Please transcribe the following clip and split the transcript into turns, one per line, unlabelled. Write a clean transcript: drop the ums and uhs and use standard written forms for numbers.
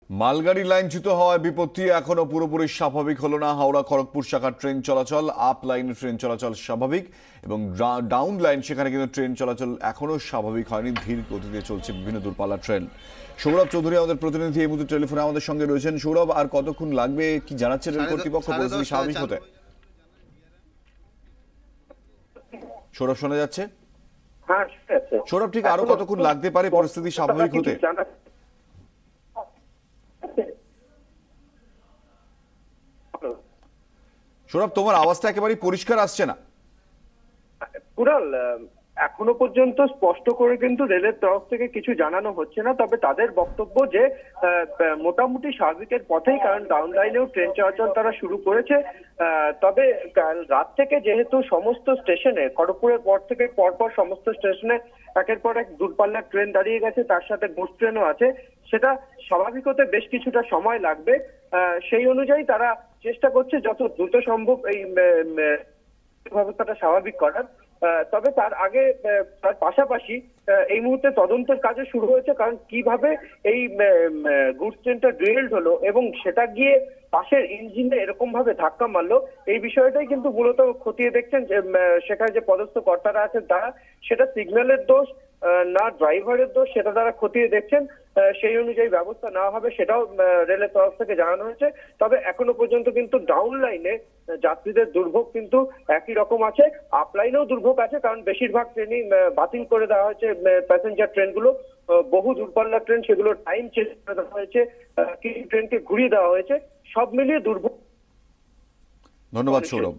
মালগাড়ি লাইনচ্যুত হওয়ায় বিপত্তি এখনো পুরোপুরি স্বাভাবিক হলো না। হাওড়া খড়গপুর শাখার ট্রেন চলাচল, আপ লাইনে ট্রেন চলাচল স্বাভাবিক এবং ডাউন লাইন সেখানে কিন্তু ট্রেন চলাচল এখনো স্বাভাবিক হয়নি। ধীর গতিতে চলছে বিভিন্ন দূরপাল্লার ট্রেন। সৌরভ চৌধুরী আমাদের প্রতিনিধি এই মুহূর্তে টেলিফোনে আমাদের সঙ্গে রয়েছেন। সৌরভ, আর কতক্ষণ লাগবে কি জানাচ্ছে রেল কর্তৃপক্ষ পরিস্থিতি স্বাভাবিক হতে? সৌরভ শোনা যাচ্ছে?
হ্যাঁ,
সৌরভ, ঠিক আরো কতক্ষণ লাগতে পারে পরিস্থিতি স্বাভাবিক হতে? সৌরভ, তোমার আওয়াজটা একেবারেই পরিষ্কার আসছে না।
কুড়াল, এখনো পর্যন্ত স্পষ্ট করে কিন্তু রেলের তরফ থেকে কিছু জানানো হচ্ছে না। তবে তাদের বক্তব্য যে মোটামুটি সার্বিকের পথেই, কারণ ডাউন লাইনেও ট্রেন চলাচল তারা শুরু করেছে। তবে কাল রাত থেকে যেহেতু সমস্ত স্টেশনে, খড়গপুরের পর থেকে পরপর সমস্ত স্টেশনে একের পর এক দূরপাল্লার ট্রেন দাঁড়িয়ে গেছে, তার সাথে গুডস ট্রেনও আছে, সেটা স্বাভাবিক হতে বেশ কিছুটা সময় লাগবে। সেই অনুযায়ী তারা চেষ্টা করছে যত দ্রুত সম্ভব এই ব্যবস্থাটা স্বাভাবিক করার। তবে তার আগে, তার পাশাপাশি এই মুহূর্তে তদন্তের কাজও শুরু হয়েছে, কারণ কিভাবে এই গুডস ট্রেনটা ডিরেলড হলো এবং সেটা গিয়ে পাশের ইঞ্জিনে এরকম ভাবে ধাক্কা মারলো, এই বিষয়টাই কিন্তু মূলত খতিয়ে দেখছেন যে সেখানে যে পদস্থ কর্তারা আছেন তারা, সেটা সিগন্যালের দোষ না ড্রাইভারের দোষ, সেটা তারা খতিয়ে দেখছেন। সেই অনুযায়ী ব্যবস্থা নেওয়া হবে, সেটাও রেলের তরফ থেকে জানানো হয়েছে। তবে এখনো পর্যন্ত কিন্তু ডাউন লাইনে যাত্রীদের দুর্ভোগ কিন্তু একই রকম আছে, আপ লাইনেও দুর্ভোগ আছে, কারণ বেশিরভাগ ট্রেনই বাতিল করে দেওয়া হয়েছে। প্যাসেঞ্জার ট্রেনগুলো, বহু দূরপাল্লার ট্রেন, সেগুলো টাইম চেঞ্জ করে দেওয়া হয়েছে, কিছু ট্রেনকে ঘুরিয়ে দেওয়া হয়েছে। সব মিলিয়ে দুর্ভোগ।
ধন্যবাদ সৌরভ।